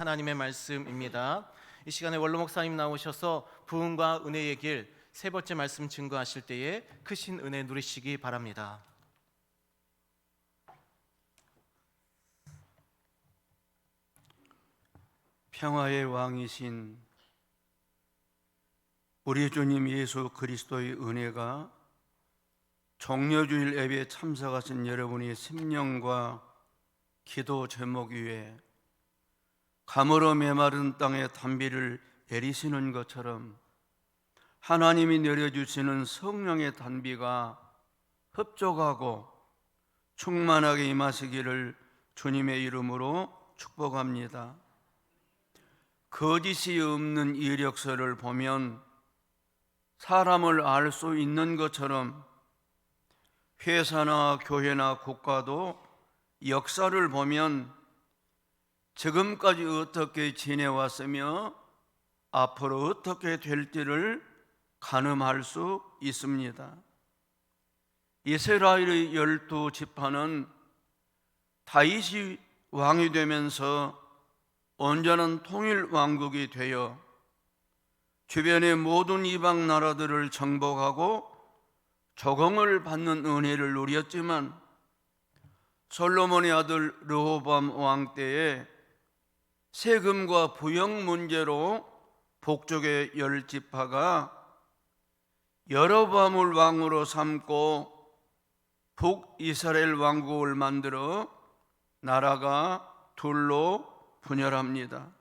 하나님의 말씀입니다. 이 시간에 원로 목사님 나오셔서 부흥과 은혜의 길 세 번째 말씀 증거하실 때에 크신 은혜 누리시기 바랍니다. 평화의 왕이신 우리 주님 예수 그리스도의 은혜가 종려주일 예배에 참석하신 여러분의 심령과 기도 제목 위에 가물어 메마른 땅에 단비를 내리시는 것처럼 하나님이 내려주시는 성령의 단비가 흡족하고 충만하게 임하시기를 주님의 이름으로 축복합니다. 거짓이 없는 이력서를 보면 사람을 알 수 있는 것처럼 회사나 교회나 국가도 역사를 보면 지금까지 어떻게 지내왔으며 앞으로 어떻게 될지를 가늠할 수 있습니다. 이스라엘의 12지파는 다윗이 왕이 되면서 온전한 통일 왕국이 되어 주변의 모든 이방 나라들을 정복하고 조공을 받는 은혜를 누렸지만 솔로몬의 아들 르호보암 왕 때에 세금과 부역 문제로 북쪽의 10지파가 여로보암을 왕으로 삼고 북이스라엘 왕국을 만들어 나라가 둘로 분열합니다.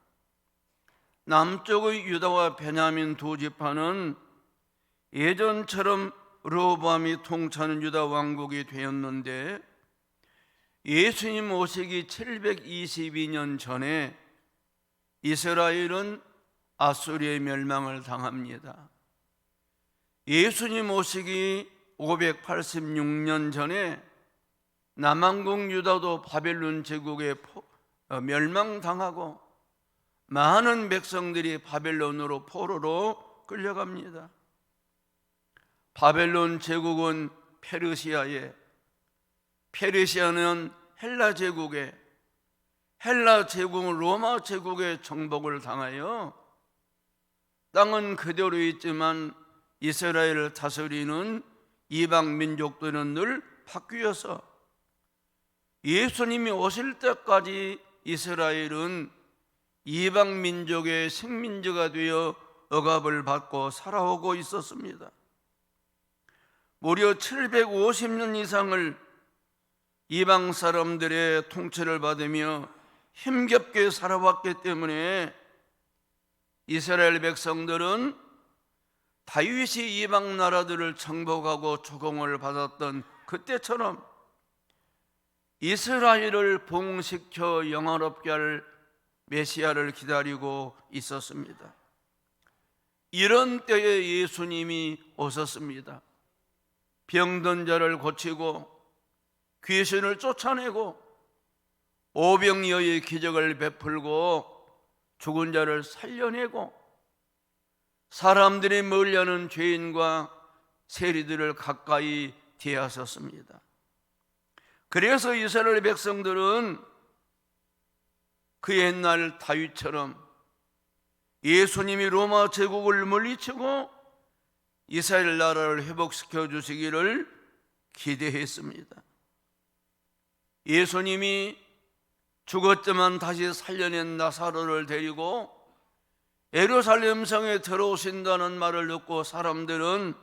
남쪽의 유다와 베냐민 두 지파는 예전처럼 르호보암이 통치하는 유다 왕국이 되었는데 예수님 오시기 722년 전에 이스라엘은 아수리의 멸망을 당합니다. 예수님 오시기 586년 전에 남왕국 유다도 바벨론 제국에 멸망당하고 많은 백성들이 바벨론으로 포로로 끌려갑니다. 바벨론 제국은 페르시아에, 페르시아는 헬라 제국에, 헬라 제국은 로마 제국의 정복을 당하여 땅은 그대로 있지만 이스라엘을 다스리는 이방 민족들은 늘 바뀌어서 예수님이 오실 때까지 이스라엘은 이방 민족의 식민지가 되어 억압을 받고 살아오고 있었습니다. 무려 750년 이상을 이방 사람들의 통치를 받으며 힘겹게 살아왔기 때문에 이스라엘 백성들은 다윗이 이방 나라들을 정복하고 조공을 받았던 그때처럼 이스라엘을 봉시켜 영화롭게 할 메시아를 기다리고 있었습니다. 이런 때에 예수님이 오셨습니다. 병든 자를 고치고 귀신을 쫓아내고 오병이어의 기적을 베풀고 죽은 자를 살려내고 사람들이 멀리하는 죄인과 세리들을 가까이 대하셨습니다. 그래서 이스라엘 백성들은 그 옛날 다윗처럼 예수님이 로마 제국을 물리치고 이스라엘 나라를 회복시켜 주시기를 기대했습니다. 예수님이 죽었지만 다시 살려낸 나사로를 데리고 예루살렘 성에 들어오신다는 말을 듣고 사람들은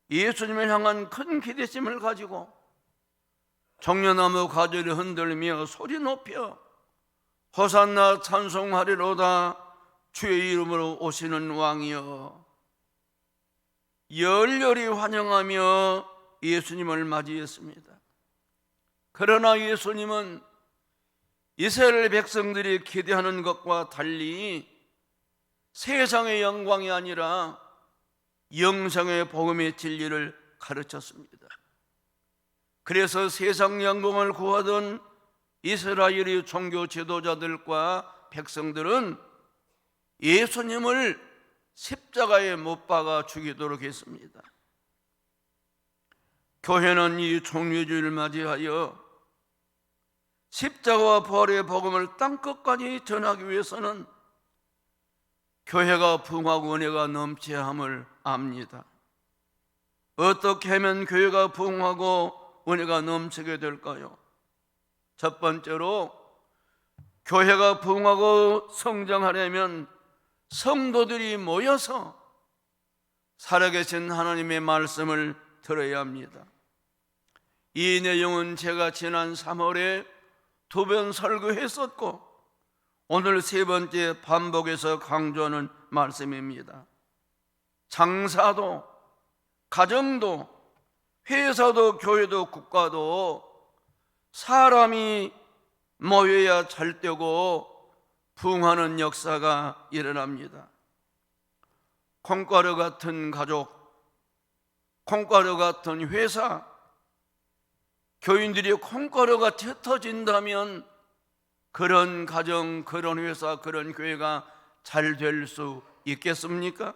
예수님을 향한 큰 기대심을 가지고 종려나무 가지를 흔들며 소리 높여 호산나 찬송하리로다 주의 이름으로 오시는 왕이여 열렬히 환영하며 예수님을 맞이했습니다. 그러나 예수님은 이스라엘 백성들이 기대하는 것과 달리 세상의 영광이 아니라 영생의 복음의 진리를 가르쳤습니다. 그래서 세상 영광을 구하던 이스라엘의 종교 지도자들과 백성들은 예수님을 십자가에 못 박아 죽이도록 했습니다. 교회는 이 종려주의를 맞이하여 십자가와 부활의 복음을 땅끝까지 전하기 위해서는 교회가 부흥하고 은혜가 넘쳐야 함을 압니다. 어떻게 하면 교회가 부흥하고 은혜가 넘치게 될까요? 첫 번째로 교회가 부흥하고 성장하려면 성도들이 모여서 살아계신 하나님의 말씀을 들어야 합니다. 이 내용은 제가 지난 3월에 2번 설교했었고 오늘 3번째 반복해서 강조하는 말씀입니다. 장사도, 가정도, 회사도, 교회도, 국가도 사람이 모여야 잘 되고 부흥하는 역사가 일어납니다. 콩가루 같은 가족, 콩가루 같은 회사, 교인들이 콩가루가 흩어진다면 그런 가정, 그런 회사, 그런 교회가 잘 될 수 있겠습니까?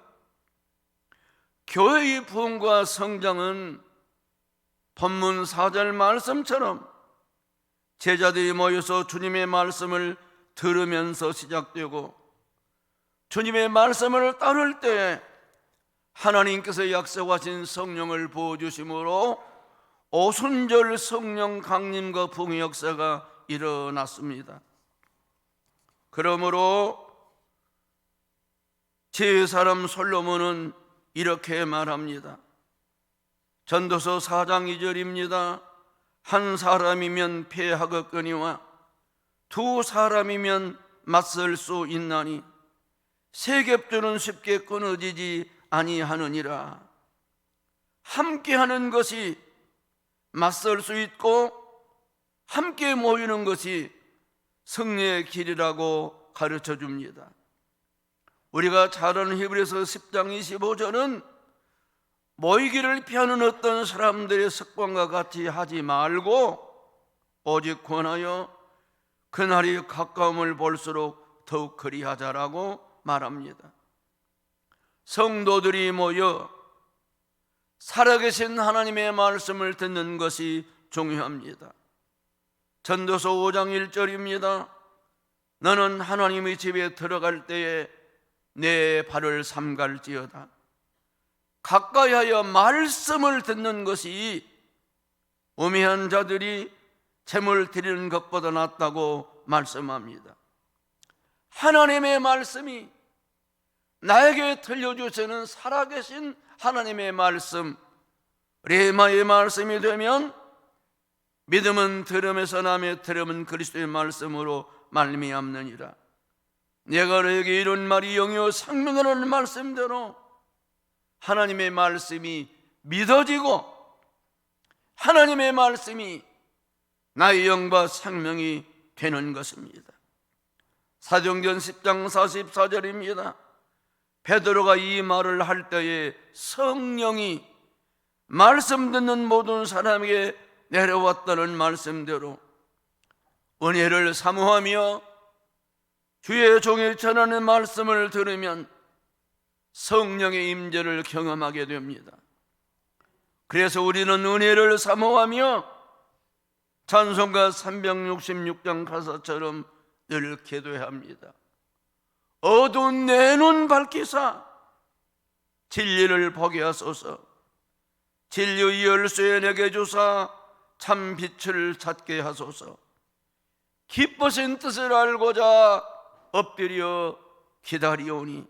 교회의 부흥과 성장은 본문 4절 말씀처럼 제자들이 모여서 주님의 말씀을 들으면서 시작되고 주님의 말씀을 따를 때 하나님께서 약속하신 성령을 부어주심으로 오순절 성령 강림과 부흥의 역사가 일어났습니다. 그러므로 제사람 솔로몬은 이렇게 말합니다. 전도서 4장 2절입니다. 한 사람이면 패하겠거니와 두 사람이면 맞설 수 있나니 세 겹줄은 쉽게 끊어지지 아니하느니라. 함께하는 것이 맞설 수 있고 함께 모이는 것이 승리의 길이라고 가르쳐 줍니다. 우리가 잘 아는 히브리서 10장 25절은 모이기를 피하는 어떤 사람들의 습관과 같이 하지 말고 오직 권하여 그날이 가까움을 볼수록 더욱 그리하자라고 말합니다. 성도들이 모여 살아계신 하나님의 말씀을 듣는 것이 중요합니다. 전도서 5장 1절입니다. 너는 하나님의 집에 들어갈 때에 내 발을 삼갈지어다. 가까이하여 말씀을 듣는 것이 우매한 자들이 제물 드리는 것보다 낫다고 말씀합니다. 하나님의 말씀이 나에게 들려주시는 살아계신 하나님의 말씀, 레마의 말씀이 되면 믿음은 들음에서 나며 들음은 그리스도의 말씀으로 말미암느니라. 내가 너에게 이런 말이 영이요 생명이라는 말씀대로 하나님의 말씀이 믿어지고 하나님의 말씀이 나의 영과 생명이 되는 것입니다. 사도행전 10장 44절입니다. 베드로가 이 말을 할 때에 성령이 말씀 듣는 모든 사람에게 내려왔다는 말씀대로 은혜를 사모하며 주의 종이 전하는 말씀을 들으면 성령의 임재를 경험하게 됩니다. 그래서 우리는 은혜를 사모하며 찬송가 366장 가사처럼 늘 기도해야 합니다. 어두운 내 눈 밝히사 진리를 보게 하소서. 진리의 열쇠 내게 주사 참 빛을 찾게 하소서. 기쁘신 뜻을 알고자 엎드려 기다리오니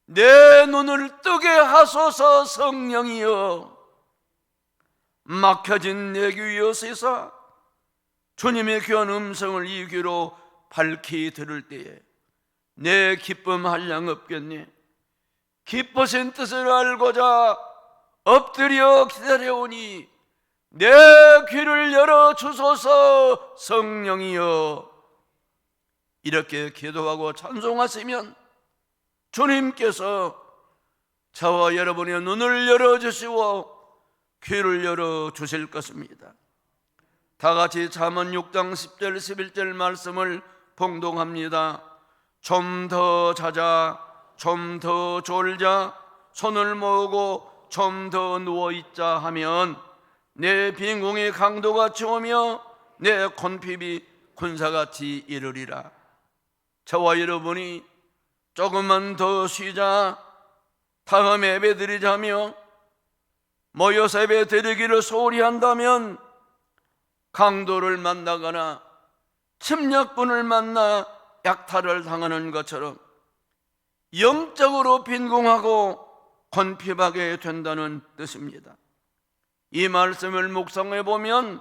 내 눈을 뜨게 하소서. 성령이여 막혀진 내 귀 여시사 주님의 귀한 음성을 이 귀로 밝히 들을 때에 내 기쁨 한량 없겠네. 기쁘신 뜻을 알고자 엎드려 기다려오니 내 귀를 열어주소서. 성령이여 이렇게 기도하고 찬송하시면 주님께서 저와 여러분의 눈을 열어주시고 귀를 열어주실 것입니다. 다 같이 잠언 6장 10절 11절 말씀을 봉독합니다. 좀 더 자자, 좀 더 졸자, 손을 모으고 좀 더 누워있자 하면 내 빈궁이 강도같이 오며 내 곤핍이 군사같이 이르리라. 저와 여러분이 조금만 더 쉬자, 다음 예배 드리자며 모여서 예배 드리기를 소홀히 한다면 강도를 만나거나 침략군을 만나 약탈을 당하는 것처럼 영적으로 빈궁하고 곤핍하게 된다는 뜻입니다. 이 말씀을 묵상해 보면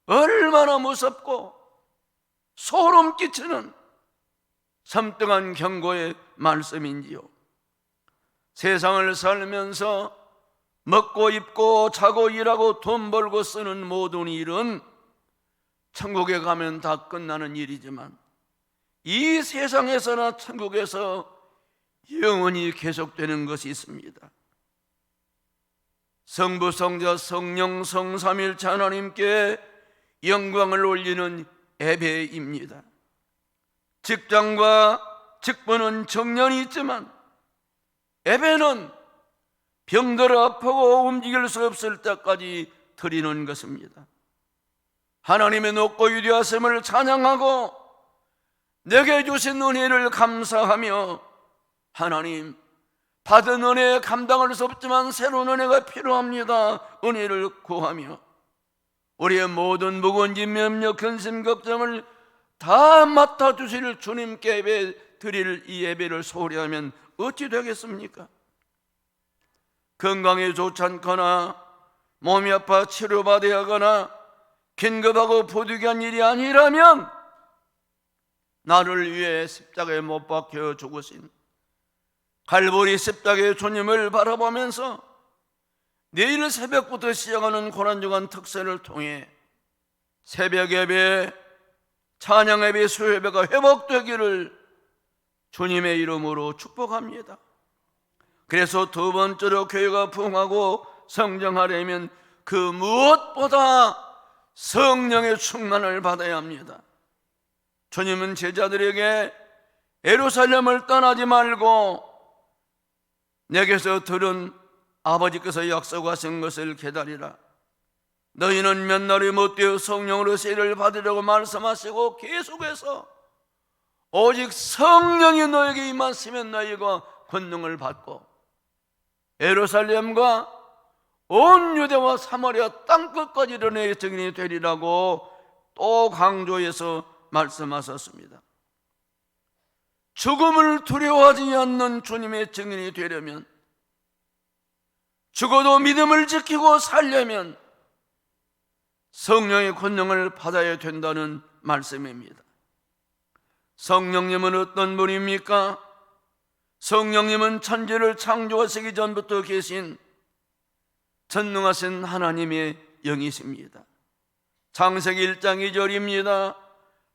얼마나 무섭고 소름 끼치는 섬뜩한 경고의 말씀인지요. 세상을 살면서 먹고 입고 자고 일하고 돈 벌고 쓰는 모든 일은 천국에 가면 다 끝나는 일이지만 이 세상에서나 천국에서 영원히 계속되는 것이 있습니다. 성부, 성자, 성령, 성삼일체 하나님께 영광을 올리는 예배입니다. 직장과 직분은 정년이 있지만 예배는 병들어 아프고 움직일 수 없을 때까지 드리는 것입니다. 하나님의 높고 위대하심을 찬양하고 내게 주신 은혜를 감사하며 하나님, 받은 은혜 감당할 수 없지만 새로운 은혜가 필요합니다. 은혜를 구하며 우리의 모든 무거운 짐, 염려, 근심, 걱정을 다 맡아주실 주님께 예배 드릴 이 예배를 소홀히 하면 어찌 되겠습니까? 건강에 좋지 않거나 몸이 아파 치료받아야 하거나 긴급하고 부득이한 일이 아니라면 나를 위해 십자가에 못 박혀 죽으신 갈보리 십자가의 주님을 바라보면서 내일 새벽부터 시작하는 고난주간 특세를 통해 새벽 예배, 찬양 예배, 수요 예배가 회복되기를 주님의 이름으로 축복합니다. 그래서 두 번째로 교회가 부흥하고 성장하려면 그 무엇보다 성령의 충만을 받아야 합니다. 주님은 제자들에게 예루살렘을 떠나지 말고 내게서 들은 아버지께서 약속하신 것을 기다리라. 너희는 몇 날이 못되어 성령으로 세례를 받으려고 말씀하시고 계속해서 오직 성령이 너에게 임하시면 너희가 권능을 받고 예루살렘과 온 유대와 사마리아 땅끝까지 너희의 증인이 되리라고 또 강조해서 말씀하셨습니다. 죽음을 두려워하지 않는 주님의 증인이 되려면, 죽어도 믿음을 지키고 살려면 성령의 권능을 받아야 된다는 말씀입니다. 성령님은 어떤 분입니까? 성령님은 천지를 창조하시기 전부터 계신 전능하신 하나님의 영이십니다. 창세기 1장 2절입니다.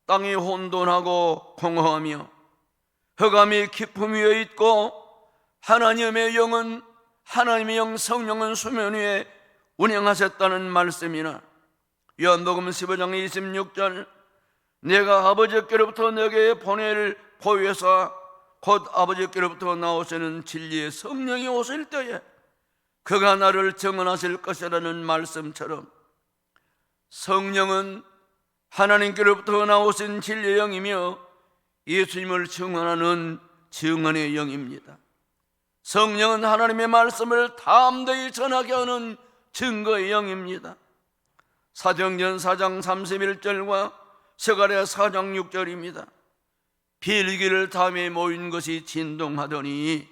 땅이 혼돈하고 공허하며 흑암이 깊음 위에 있고 하나님의 영은, 하나님의 영 성령은 수면 위에 운행하셨다는 말씀이나 요한복음 15장 26절 내가 아버지께로부터 내게 보낼 보혜사 곧 아버지께로부터 나오시는 진리의 성령이 오실 때에 그가 나를 증언하실 것이라는 말씀처럼 성령은 하나님께로부터 나오신 진리의 영이며 예수님을 증언하는 증언의 영입니다. 성령은 하나님의 말씀을 담대히 전하게 하는 증거의 영입니다. 사도행전 4장 31절과 스가랴 4장 6절입니다. 빌기를 담에 모인 것이 진동하더니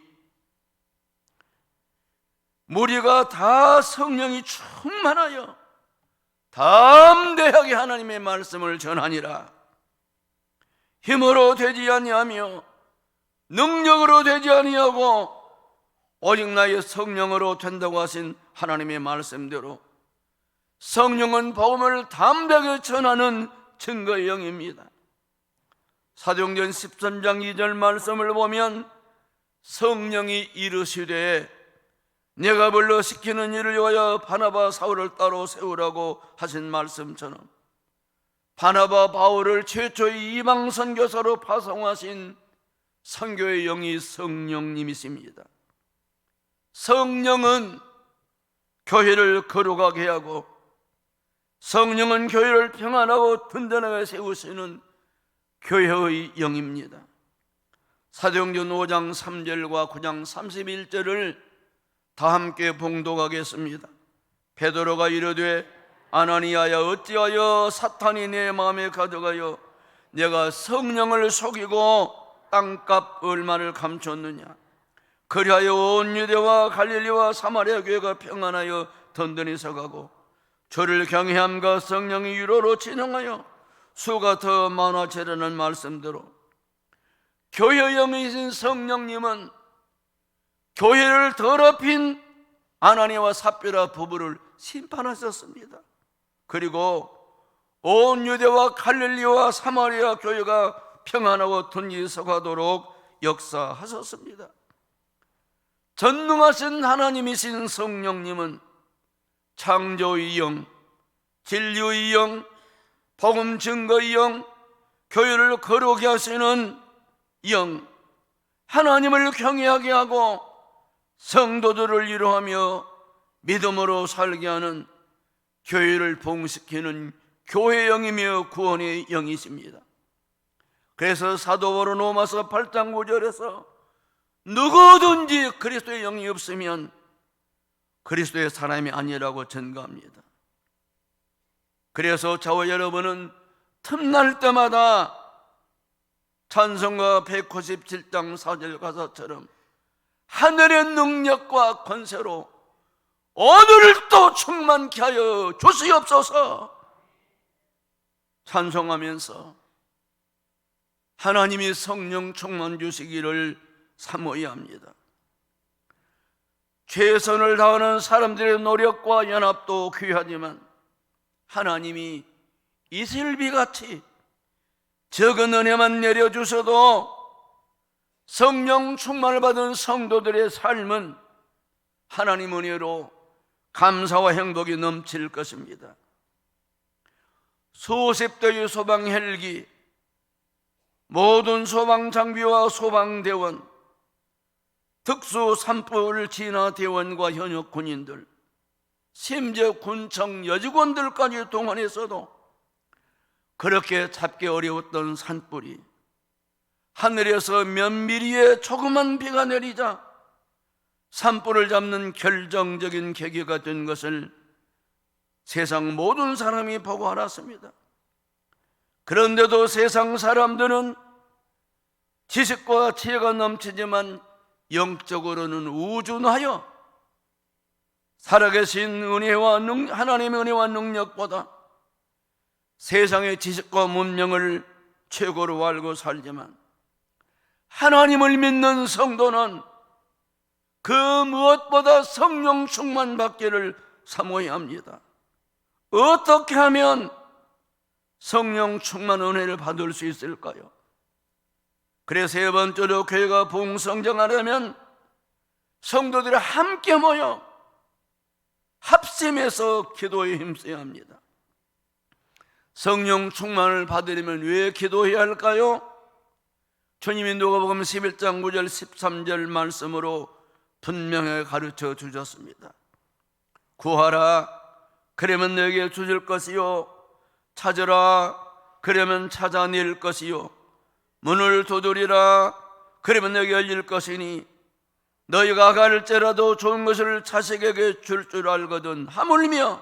무리가 다 성령이 충만하여 담대하게 하나님의 말씀을 전하니라. 힘으로 되지 아니하며 능력으로 되지 아니하고 오직 나의 성령으로 된다고 하신 하나님의 말씀대로 성령은 복음을 담대하게 전하는 증거의 영입니다. 사도행전 13장 2절 말씀을 보면 성령이 이르시되 내가 불러 시키는 일을 위하여 바나바 사울을 따로 세우라고 하신 말씀처럼 바나바 바울을 최초의 이방 선교사로 파송하신 선교의 영이 성령님이십니다. 성령은 교회를 거룩하게 하고 성령은 교회를 평안하고 든든하게 세우시는 교회의 영입니다. 사도행전 5장 3절과 9장 31절을 다 함께 봉독하겠습니다. 베드로가 이르되 아나니아야 어찌하여 사탄이 내 마음에 가득하여 내가 성령을 속이고 땅값 얼마를 감췄느냐. 그리하여 온 유대와 갈릴리와 사마리아 교회가 평안하여 든든히 서가고 저를 경외함과 성령의 유로로 진행하여 수가 더 많아지라는 말씀대로 교회의 영이신 성령님은 교회를 더럽힌 아나니아와 삽비라 부부를 심판하셨습니다. 그리고 온 유대와 갈릴리와 사마리아 교회가 평안하고 든든히 서가도록 역사하셨습니다. 전능하신 하나님이신 성령님은 창조의 영, 진리의 영, 복음 증거의 영, 교회를 거룩하게 하시는 영, 하나님을 경외하게 하고 성도들을 위로하며 믿음으로 살게 하는 교회를 봉시키는 교회의 영이며 구원의 영이십니다. 그래서 사도 바울 로마서 8장 9절에서 누구든지 그리스도의 영이 없으면 그리스도의 사람이 아니라고 증거합니다. 그래서 저와 여러분은 틈날 때마다 찬송가 197장 4절 가사처럼 하늘의 능력과 권세로 오늘도 충만케 하여 주시옵소서 찬송하면서 하나님이 성령 충만 주시기를 사모해야 합니다. 최선을 다하는 사람들의 노력과 연합도 귀하지만 하나님이 이슬비같이 적은 은혜만 내려주셔도 성령 충만을 받은 성도들의 삶은 하나님 은혜로 감사와 행복이 넘칠 것입니다. 수십 대의 소방 헬기, 모든 소방 장비와 소방대원, 특수 산불 진화 대원과 현역 군인들, 심지어 군청 여직원들까지 동원해서도 그렇게 잡기 어려웠던 산불이 하늘에서 몇 미리의 조그만 비가 내리자 산불을 잡는 결정적인 계기가 된 것을 세상 모든 사람이 보고 알았습니다. 그런데도 세상 사람들은 지식과 지혜가 넘치지만 영적으로는 우준하여 살아계신 은혜와 하나님의 은혜와 능력보다 세상의 지식과 문명을 최고로 알고 살지만 하나님을 믿는 성도는 그 무엇보다 성령 충만 받기를 사모해야 합니다. 어떻게 하면 성령 충만 은혜를 받을 수 있을까요? 그래서 세 번째로 교회가 부흥성장하려면 성도들이 함께 모여 합심해서 기도에 힘써야 합니다. 성령 충만을 받으려면 왜 기도해야 할까요? 주님이 누가복음 11장 9절 13절 말씀으로 분명하게 가르쳐 주셨습니다. 구하라 그러면 너에게 주실 것이요, 찾으라 그러면 찾아낼 것이요, 문을 두드리라 그러면 너에게 열릴 것이니 너희가 갈지라도 좋은 것을 자식에게 줄 줄 알거든 하물며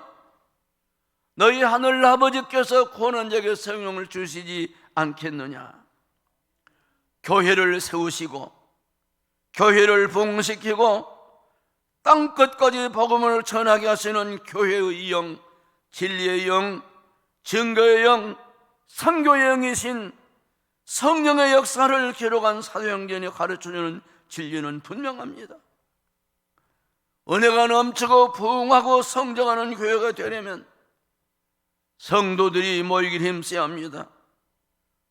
너희 하늘 아버지께서 구원한 자에게 성령을 주시지 않겠느냐. 교회를 세우시고 교회를 부흥시키고 땅끝까지 복음을 전하게 하시는 교회의 영, 진리의 영, 증거의 영, 선교의 영이신 성령의 역사를 기록한 사도행전이 가르쳐주는 진리는 분명합니다. 은혜가 넘치고 부흥하고 성장하는 교회가 되려면 성도들이 모이길 힘써야 합니다.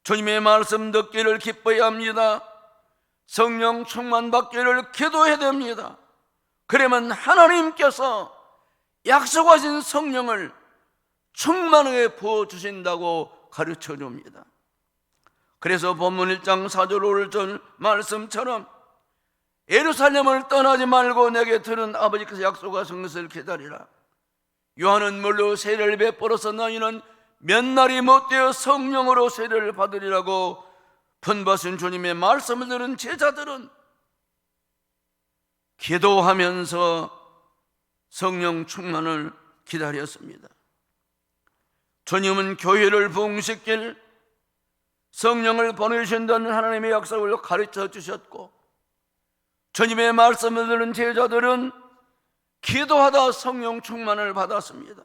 주님의 말씀 듣기를 기뻐해야 합니다. 성령 충만 받기를 기도해야 됩니다. 그러면 하나님께서 약속하신 성령을 충만하게 부어주신다고 가르쳐 줍니다. 그래서 본문 1장 4절 5절 말씀처럼 예루살렘을 떠나지 말고 내게 들은 아버지께서 약속하신 것을 기다리라. 요한은 물로 세례를 베풀어서 너희는 몇 날이 못되어 성령으로 세례를 받으리라고 분부하신 주님의 말씀을 들은 제자들은 기도하면서 성령 충만을 기다렸습니다. 주님은 교회를 부흥시킬 성령을 보내주신다는 하나님의 약속을 가르쳐 주셨고, 주님의 말씀을 들은 제자들은 기도하다 성령 충만을 받았습니다.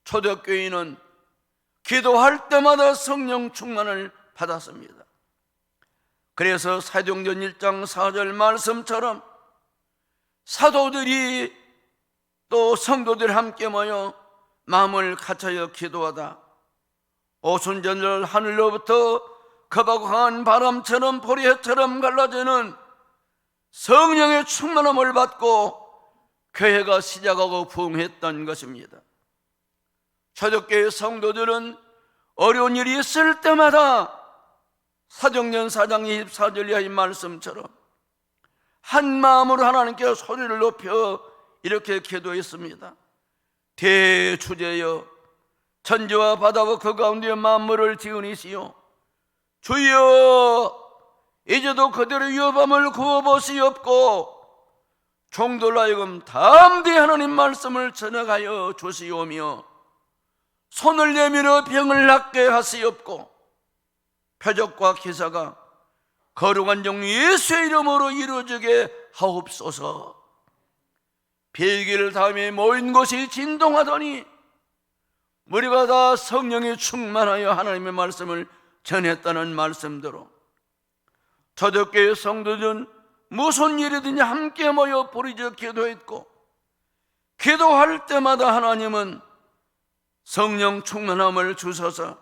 초대교회는 기도할 때마다 성령 충만을 받았습니다. 그래서 사도행전 1장 4절 말씀처럼 사도들이 또 성도들 함께 모여 마음을 같이하여 기도하다 오순절날 하늘로부터 겁하고 강한 바람처럼 보리해처럼 갈라지는 성령의 충만함을 받고 교회가 시작하고 부흥했던 것입니다. 초대교회 성도들은 어려운 일이 있을 때마다 사도행전 4장 24절 이하의 말씀처럼 한 마음으로 하나님께 소리를 높여 이렇게 기도했습니다. 대주제여, 천지와 바다와 그 가운데 만물을 지으니시오, 주여 이제도 그대로 위협함을 구워보시옵고 종들로 하여금 담대히 하나님 말씀을 전하여 주시오며 손을 내밀어 병을 낫게 하시옵고 표적과 기사가 거룩한 종 예수의 이름으로 이루어지게 하옵소서. 비행기를 다음에 모인 곳이 진동하더니 우리가 다 성령에 충만하여 하나님의 말씀을 전했다는 말씀대로 초대교회 성도들은 무슨 일이든지 함께 모여 부르짖어 기도했고, 기도할 때마다 하나님은 성령 충만함을 주셔서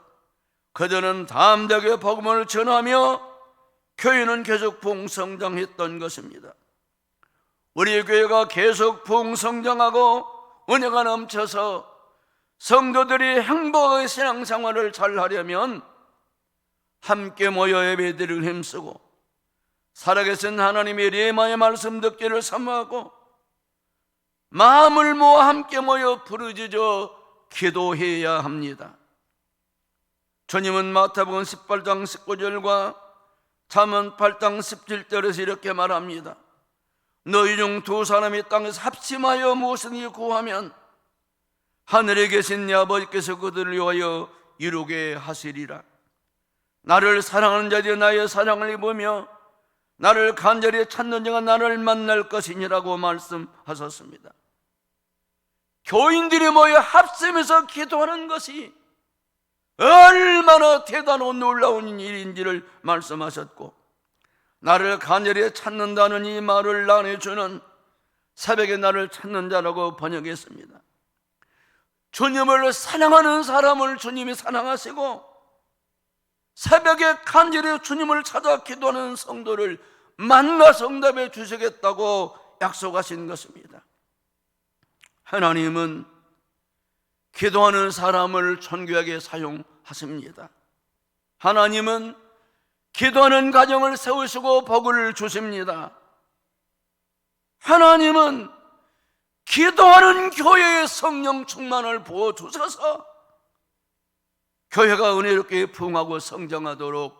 그들은 담대하게 복음을 전하며 교회는 계속 부흥성장했던 것입니다. 우리 교회가 계속 부흥성장하고 은혜가 넘쳐서 성도들이 행복하게 신앙생활을 잘 하려면 함께 모여 예배드리고 힘쓰고 살아계신 하나님의 레마의 말씀 듣기를 사모하고 마음을 모아 함께 모여 부르짖어 기도해야 합니다. 주님은 마태복음 18장 19절과 잠언 8장 17절에서 이렇게 말합니다. 너희 중 두 사람이 땅에서 합심하여 무엇이든지 구하면 하늘에 계신 내 아버지께서 그들을 위하여 이루게 하시리라. 나를 사랑하는 자들이 나의 사랑을 입으며 나를 간절히 찾는 자가 나를 만날 것이니라고 말씀하셨습니다. 교인들이 모여 합심해서 기도하는 것이 얼마나 대단하고 놀라운 일인지를 말씀하셨고, 나를 간절히 찾는다는 이 말을 나눠주는 새벽에 나를 찾는 자라고 번역했습니다. 주님을 사랑하는 사람을 주님이 사랑하시고 새벽에 간절히 주님을 찾아 기도하는 성도를 만나서 응답해 주시겠다고 약속하신 것입니다. 하나님은 기도하는 사람을 존귀하게 사용하십니다. 하나님은 기도하는 가정을 세우시고 복을 주십니다. 하나님은 기도하는 교회에 성령 충만을 부어주셔서 교회가 은혜롭게 부흥하고 성장하도록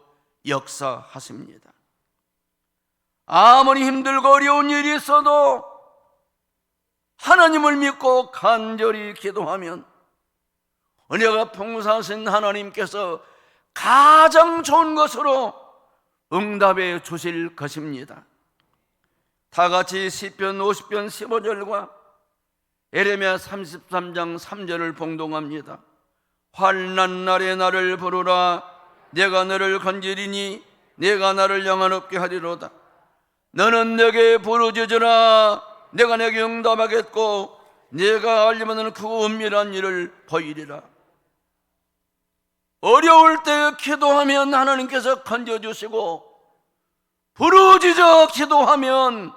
역사하십니다. 아무리 힘들고 어려운 일이 있어도 하나님을 믿고 간절히 기도하면 은혜가 풍성하신 하나님께서 가장 좋은 것으로 응답해 주실 것입니다. 다 같이 시편 50편 15절과 에레미야 33장 3절을 봉독합니다. 환난 날에 나를 부르라. 내가 너를 건지리니 내가 나를 영원롭게 하리로다. 너는 내게 부르짖으라. 내가 내게 응답하겠고 내가 알리면 그 은밀한 일을 보이리라. 어려울 때 기도하면 하나님께서 건져주시고 부르짖어 기도하면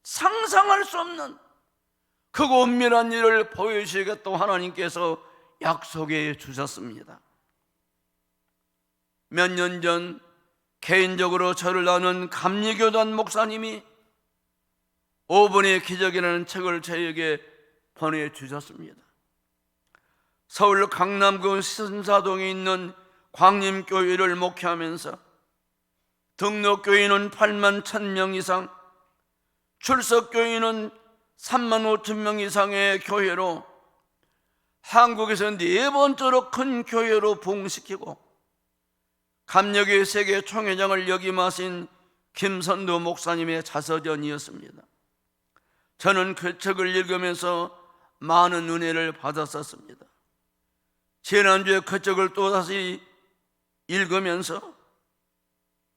상상할 수 없는 그 은밀한 일을 보여주시겠다고 하나님께서 약속해 주셨습니다. 몇 년 전 개인적으로 저를 아는 감리교단 목사님이 5분의 기적이라는 책을 저에게 보내주셨습니다. 서울 강남구 신사동에 있는 광림교회를 목회하면서 등록교인은 8만 1,000명 이상, 출석교인은 3만 5천 명 이상의 교회로 한국에서 네 번째로 큰 교회로 부흥시키고 감력의 세계 총회장을 역임하신 김선도 목사님의 자서전이었습니다. 저는 그 책을 읽으면서 많은 은혜를 받았었습니다. 지난주에 그 책을 또다시 읽으면서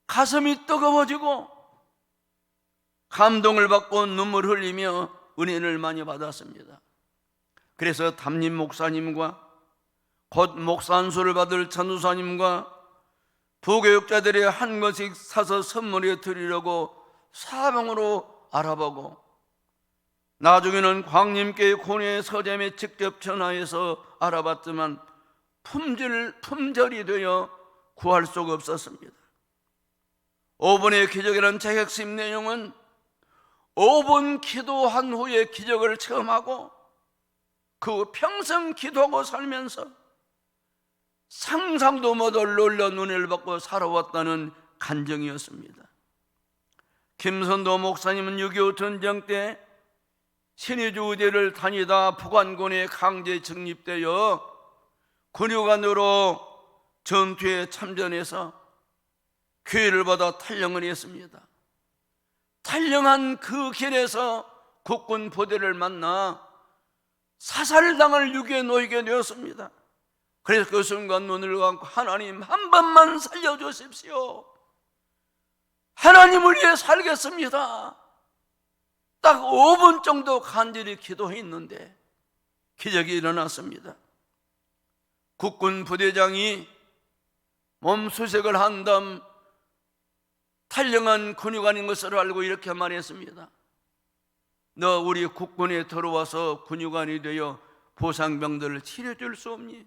가슴이 뜨거워지고 감동을 받고 눈물 흘리며 은혜를 많이 받았습니다. 그래서 담임 목사님과 곧 목사 안수를 받을 전도사님과 부교육자들의 한 권씩 사서 선물해 드리려고 사방으로 알아보고 나중에는 광림교회 고뇌 서점에 직접 전화해서 알아봤지만 품절이 되어 구할 수가 없었습니다. 5분의 기적이라는 제 핵심 내용은 5분 기도한 후에 기적을 체험하고 그 평생 기도하고 살면서 상상도 못할 놀라운 은혜를 받고 살아왔다는 간증이었습니다. 김선도 목사님은 6.25 전쟁 때 신의주 의대를 다니다 북한군에 강제 적립되어 군의관으로 전투에 참전해서 교회를 받아 탈영을 했습니다. 탈영한 그 길에서 국군 부대를 만나 사살당할 유기에 놓이게 되었습니다. 그래서 그 순간 눈을 감고 하나님 한 번만 살려주십시오. 하나님을 위해 살겠습니다. 딱 5분 정도 간절히 기도했는데 기적이 일어났습니다. 국군 부대장이 몸수색을 한 다음 탈영한 군의관인 것을 알고 이렇게 말했습니다. 너 우리 국군에 들어와서 군의관이 되어 보상병들을 치료해줄 수 없니?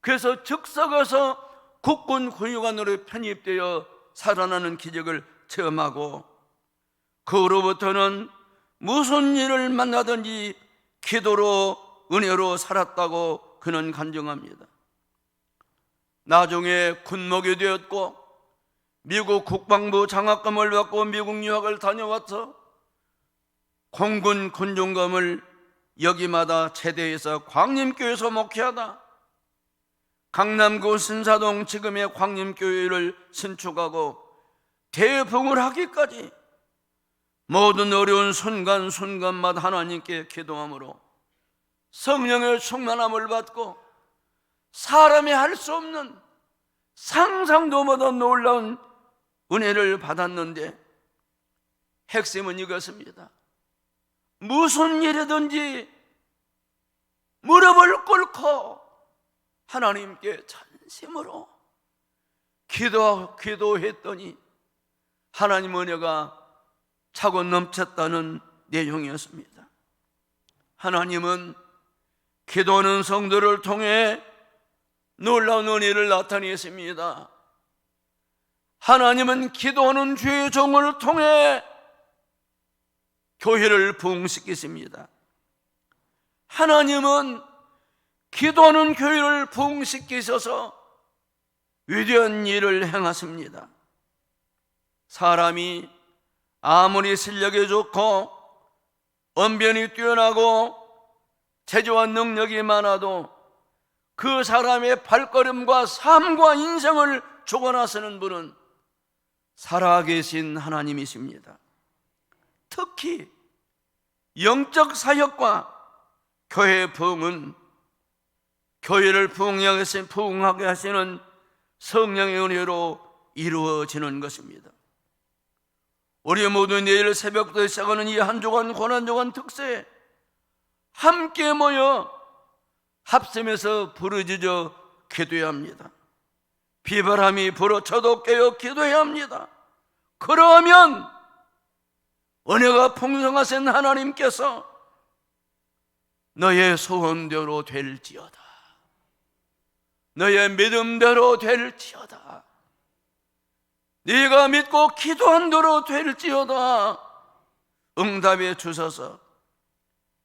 그래서 즉석에서 국군 군의관으로 편입되어 살아나는 기적을 체험하고 그 후로부터는 무슨 일을 만나든지 기도로 은혜로 살았다고 그는 간증합니다. 나중에 군목이 되었고 미국 국방부 장학금을 받고 미국 유학을 다녀와서 공군 군종검을 여기마다 제대해서 광림교회에서 목회하다 강남구 신사동 지금의 광림교회를 신축하고 대붕을 하기까지 모든 어려운 순간순간마다 하나님께 기도함으로 성령의 충만함을 받고 사람이 할 수 없는 상상도 못한 놀라운 은혜를 받았는데 핵심은 이것입니다. 무슨 일이든지 무릎을 꿇고 하나님께 전심으로 기도했더니 하나님 은혜가 차고 넘쳤다는 내용이었습니다. 하나님은 기도하는 성도를 통해 놀라운 은혜를 나타내십니다. 하나님은 기도하는 주의 종을 통해 교회를 부흥시키십니다. 하나님은 기도하는 교회를 부흥시키셔서 위대한 일을 행하십니다. 사람이 아무리 실력이 좋고 언변이 뛰어나고 재주와 능력이 많아도 그 사람의 발걸음과 삶과 인생을 주관하시는 분은 살아계신 하나님이십니다. 특히 영적 사역과 교회 부흥은 교회를 부흥하게 하시는 성령의 은혜로 이루어지는 것입니다. 우리 모두 내일 새벽부터 시작하는 이 한 주간 고난주간 특세 함께 모여 합심해서 부르짖어 기도해야 합니다. 비바람이 불어쳐도 깨어 기도해야 합니다. 그러면 은혜가 풍성하신 하나님께서 너의 소원대로 될지어다, 너의 믿음대로 될지어다, 네가 믿고 기도한 대로 될지어다 응답해 주셔서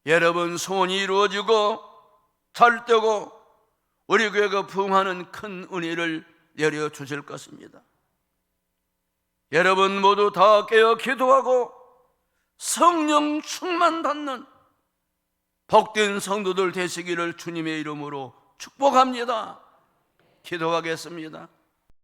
여러분 소원이 이루어지고 잘 되고 우리 교회가 부흥하는 큰 은혜를 내려주실 것입니다. 여러분 모두 다 깨어 기도하고 성령 충만 받는 복된 성도들 되시기를 주님의 이름으로 축복합니다. 기도하겠습니다.